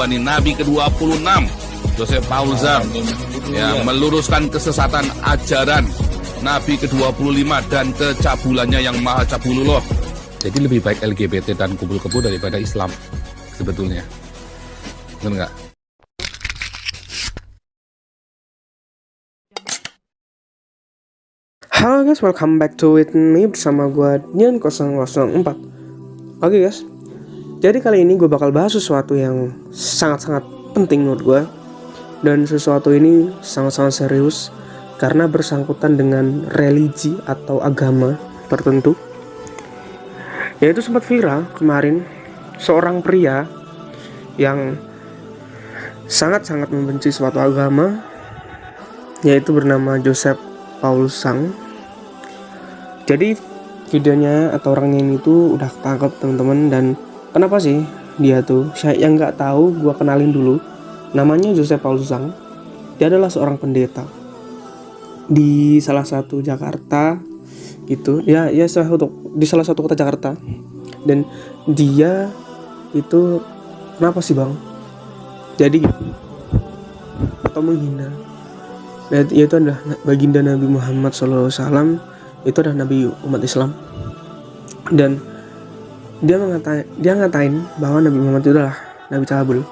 Wani Nabi ke-26 Joseph Paulus ya, meluruskan kesesatan ajaran Nabi ke-25 dan kecabulannya yang maha cabulullah. Jadi lebih baik LGBT dan kumpul kebo daripada Islam sebetulnya, benar nggak? Halo guys, welcome back to with me bersama gue Dian 004. Oke guys, jadi kali ini gue bakal bahas sesuatu yang sangat-sangat penting menurut gue. Dan sesuatu ini sangat-sangat serius karena bersangkutan dengan religi atau agama tertentu. Yaitu sempat viral kemarin seorang pria yang sangat-sangat membenci suatu agama, yaitu bernama Joseph Paulus. Jadi videonya atau orangnya ini tuh udah ketangkep teman-teman. Dan kenapa sih dia tuh, saya yang nggak tahu, gue kenalin dulu. Namanya Joseph Paulus. Dia adalah seorang pendeta di salah satu Jakarta gitu ya, di salah satu kota Jakarta. Dan dia itu kenapa sih bang jadi gitu atau menghina, dan itu adalah baginda Nabi Muhammad SAW. Itu adalah Nabi umat Islam. Dan dia ngatain bahwa Nabi Muhammad itu adalah Nabi cabul.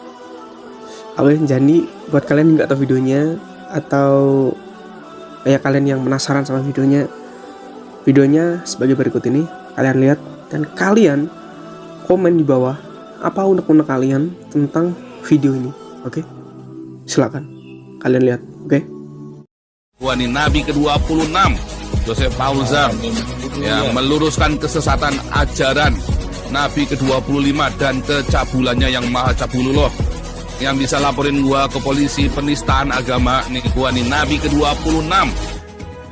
Oke, jadi buat kalian yang nggak tahu videonya atau kayak kalian yang penasaran sama videonya sebagai berikut ini. Kalian lihat dan kalian komen di bawah apa unek-unek kalian tentang video ini. Oke, silakan kalian lihat. Oke. Wani Nabi ke-26 Joseph Paulus ya, meluruskan kesesatan ajaran Nabi ke-25 dan kecabulannya yang maha cabulullah. Yang bisa laporin gua ke polisi penistaan agama nih, gua nih Nabi ke-26.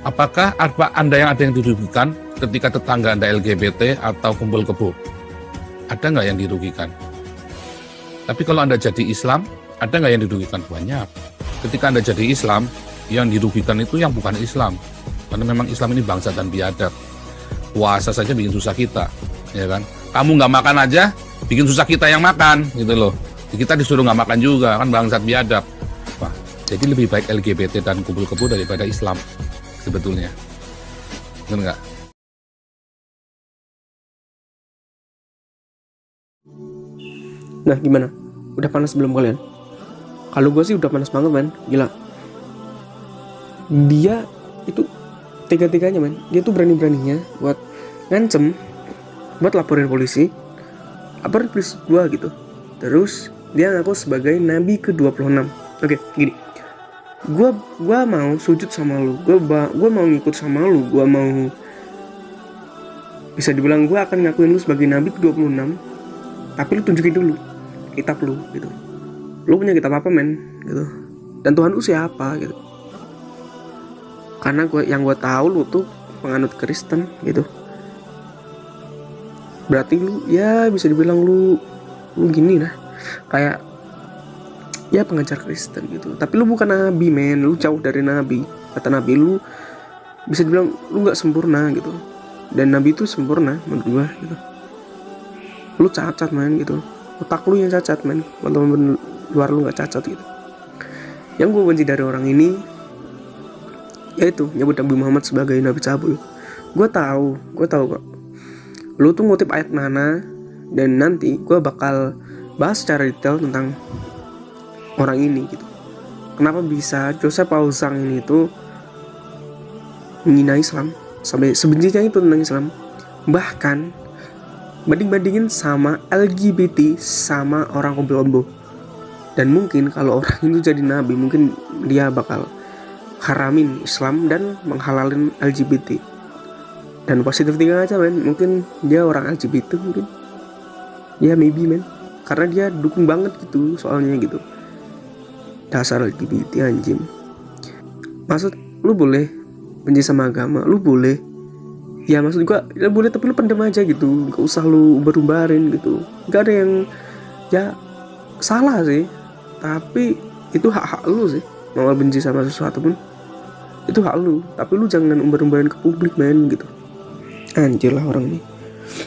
Apakah Anda yang dirugikan ketika tetangga Anda LGBT atau kumpul kebo? Ada nggak yang dirugikan? Tapi kalau Anda jadi Islam, ada nggak yang dirugikan? Banyak. Ketika Anda jadi Islam, yang dirugikan itu yang bukan Islam. Karena memang Islam ini bangsa dan biadab. Puasa saja bikin susah kita, ya kan? Kamu nggak makan aja, bikin susah kita yang makan, gitu loh. Kita disuruh nggak makan juga, kan bangsat biadab. Wah, jadi lebih baik LGBT dan kumpul kebo daripada Islam sebetulnya, benar nggak? Nah gimana? Udah panas belum kalian? Kalau gue sih udah panas banget man, gila. Dia itu tega-teganya man, dia tuh berani-beraninya buat ngancem, buat laporin polisi gue gitu. Terus dia ngaku sebagai Nabi ke-26. Oke, gini. Gua mau sujud sama lu. Gua mau ngikut sama lu. Gua mau, bisa dibilang gua akan ngakuin lu sebagai Nabi ke-26. Tapi lu tunjukin dulu kitab lu gitu. Lu punya kitab apa men gitu. Dan Tuhan lu siapa gitu. Karena yang gue tahu lu tuh penganut Kristen gitu. Berarti lu ya bisa dibilang lu gini lah, kayak ya pengajar Kristen gitu. Tapi lu bukan nabi men, lu jauh dari nabi. Kata nabi lu bisa dibilang lu nggak sempurna gitu. Dan nabi itu sempurna menurut gua gitu. Lu cacat men gitu. Otak lu yang cacat men. Teman-teman luar lu nggak cacat gitu. Yang gue benci dari orang ini yaitu nyebut Nabi Muhammad sebagai Nabi cabul. Gue tahu kok. Lu tuh ngutip ayat mana, dan nanti gue bakal bahas secara detail tentang orang ini gitu. Kenapa bisa Joseph Paulus ini tuh menghina Islam sampai sebencinya itu tentang Islam. Bahkan banding-bandingin sama LGBT, sama orang kumpul kebo. Dan mungkin kalau orang itu jadi nabi, mungkin dia bakal haramin Islam dan menghalalin LGBT. Dan positif tinggal aja men, mungkin dia orang LGBT mungkin. Ya maybe men, karena dia dukung banget gitu soalnya gitu. Dasar LGBT anjing. Maksud lu boleh benci sama agama, lu boleh. Ya maksud gua ya boleh, tapi lu pendem aja gitu. Gak usah lu umbar-umbarin gitu. Gak ada yang ya salah sih. Tapi itu hak-hak lu sih. Mau benci sama sesuatu pun itu hak lu. Tapi lu jangan umbar-umbarin ke publik men gitu. Anjir lah orang ini.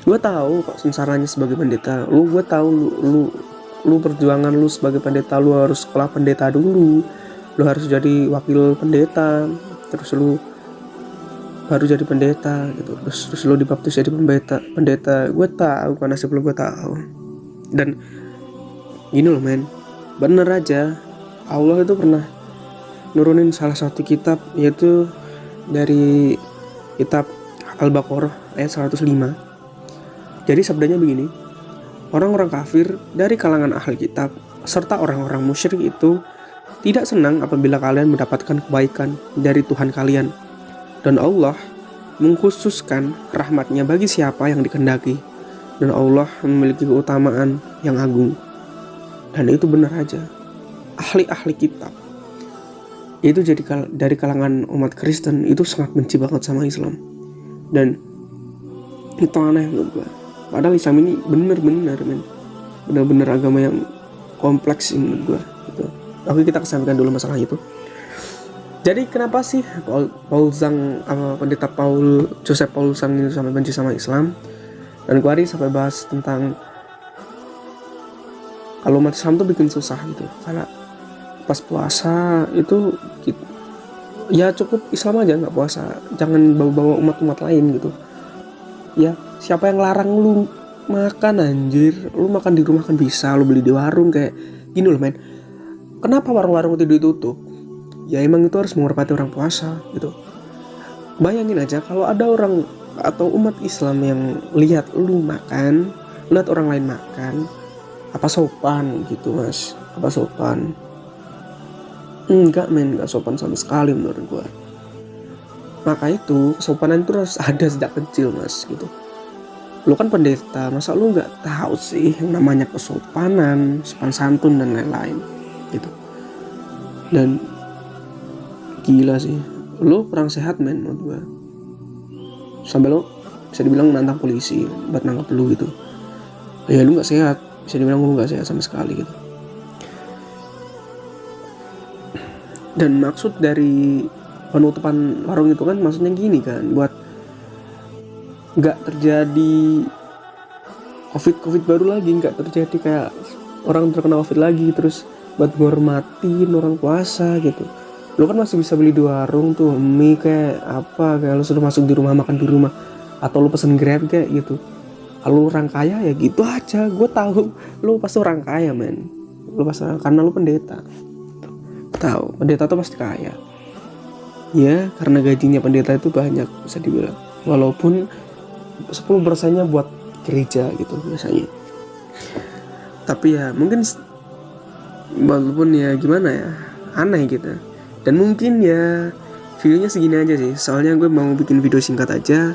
Gue tahu kok sengsaranya sebagai pendeta. Gue tahu lu lu perjuangan lu sebagai pendeta, lu harus sekolah pendeta dulu, lu harus jadi wakil pendeta, terus lu baru jadi pendeta gitu, terus lu dibaptis jadi pendeta. Gue tahu kan nasib lu, gue tahu. Dan gini loh men, bener aja Allah itu pernah nurunin salah satu kitab, yaitu dari kitab Al-Baqarah ayat 105. Jadi sabdanya begini, orang-orang kafir dari kalangan ahli kitab serta orang-orang musyrik itu tidak senang apabila kalian mendapatkan kebaikan dari Tuhan kalian, dan Allah mengkhususkan rahmatnya bagi siapa yang dikehendaki, dan Allah memiliki keutamaan yang agung. Dan itu benar aja, ahli-ahli kitab itu jadi dari kalangan umat Kristen itu sangat benci banget sama Islam. Dan itu aneh menurut gue, padahal Islam ini bener-bener agama yang kompleks menurut gue gitu. Oke, kita kesampingkan dulu masalah itu. Jadi kenapa sih pendeta Joseph Paul Zhang ini sampai benci sama Islam? Dan gue hari sampai bahas tentang kalau umat Islam tuh bikin susah gitu, karena pas puasa itu ya cukup Islam aja nggak puasa, jangan bawa-bawa umat-umat lain gitu. Ya siapa yang larang lu makan anjir, lu makan di rumah kan bisa, lu beli di warung kayak gini loh men. Kenapa warung-warung itu ditutup? Ya emang itu harus menghormati orang puasa gitu. Bayangin aja kalau ada orang atau umat Islam yang lihat lu makan, lihat orang lain makan, apa sopan gitu mas? Apa sopan? Enggak men, enggak sopan sama sekali menurut gue. Maka itu kesopanan itu harus ada sejak kecil mas gitu. Lu kan pendeta, masa lu nggak tahu sih yang namanya kesopanan, sopan santun dan lain-lain gitu. Dan gila sih, lu kurang sehat men menurut gue. Sampai lu bisa dibilang nantang polisi buat nangkep lu gitu. Ya lu nggak sehat, bisa dibilang lu nggak sehat sama sekali gitu. Dan maksud dari penutupan warung itu kan maksudnya gini kan, buat nggak terjadi covid baru lagi, nggak terjadi kayak orang terkena covid lagi, terus buat ngormatin orang puasa gitu. Lo kan masih bisa beli di warung tuh mie kayak apa, kayak lo sudah masuk di rumah makan di rumah, atau lo pesen Grab kayak gitu. Kalau orang kaya ya gitu aja, gue tahu lo pasti orang kaya men, lo pasti orang, karena lo pendeta. Tahu pendeta tuh pasti kaya ya, karena gajinya pendeta itu banyak bisa dibilang, walaupun 10%-nya buat gereja gitu biasanya. Tapi ya mungkin walaupun ya gimana ya, aneh gitu. Dan mungkin ya videonya segini aja sih, soalnya gue mau bikin video singkat aja.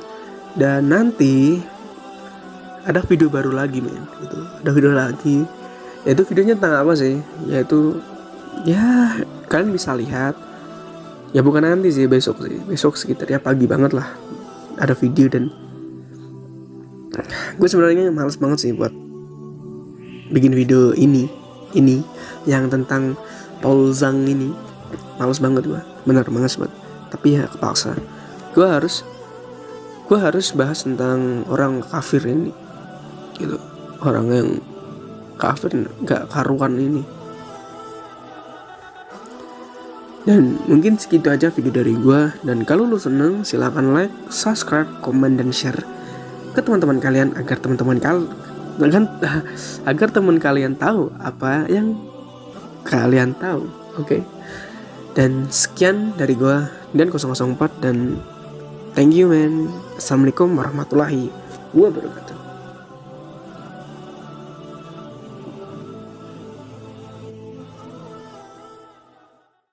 Dan nanti ada video baru lagi men gitu, ada video lagi, yaitu videonya tentang apa sih, yaitu ya kalian bisa lihat ya, bukan nanti sih, besok sekitar ya pagi banget lah ada video. Dan gue sebenarnya males banget sih buat bikin video ini yang tentang Paul Zhang ini, males banget gue, benar males banget. Tapi ya kepaksa, gue harus bahas tentang orang kafir ini gitu, orang yang kafir gak karuan ini. Dan mungkin segitu aja video dari gue. Dan kalau lu seneng, silahkan like, subscribe, komen, dan share ke teman-teman kalian agar teman kalian tahu apa yang kalian tahu. Oke. Dan sekian dari gue dan 004, dan thank you man. Assalamualaikum warahmatullahi wabarakatuh.